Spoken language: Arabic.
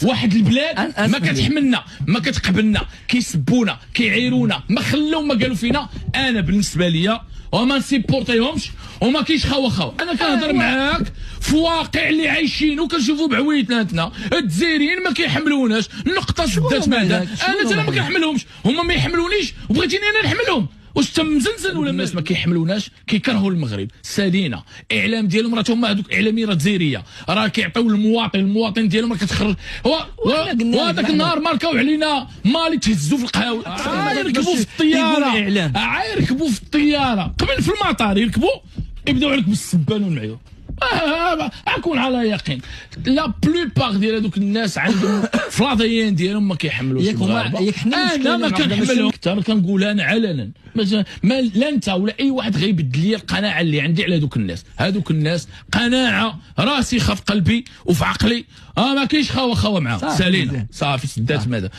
واحد البلاد ما كتحملنا ما كتقبلنا، كيسبونا كيعيرونا، ما خلاو ما قالوا فينا. انا بالنسبه ليا وما نسيبورتيهمش وما كاينش خوا. انا كنهضر معاك في واقع اللي عايشين وكنشوفوا بعويتنا. الجزائريين ما كيحملوناش، النقطه سدات معنا. انا حتى ما كنحملهمش، هما ما يحملونيش وبغيتيني انا نحملهم. واش انت مزنزن ولا الناس ما كيحملوناش؟ كيكرهوا المغرب. سالينا اعلام ديالهم راه هما هذوك اعلاميين راه جزائريه، راه كيعطيو المواطن ديالهم راه كتخرج. وهذاك النهار ماركاو علينا مالي تهزوا في القهاوي، يركبوا في الطياره، يركبوا في الطياره قبل في المطار يركبوا يبداو يركبوا السبان والمعيور. اكون على يقين لا بلوبار ديال هذوك الناس عندهم فلاطيين ديالهم ما كيحملوش المغاربه. انا ما كنحملهم، حتى كنقولها انا علنا. لا انت ولا اي واحد غيبدل لي القناعه اللي عندي على هذوك الناس. هذوك الناس قناعه راسخه في قلبي وفي عقلي. ما كاينش خوا معاهم. سالينا صافي سدات ماذا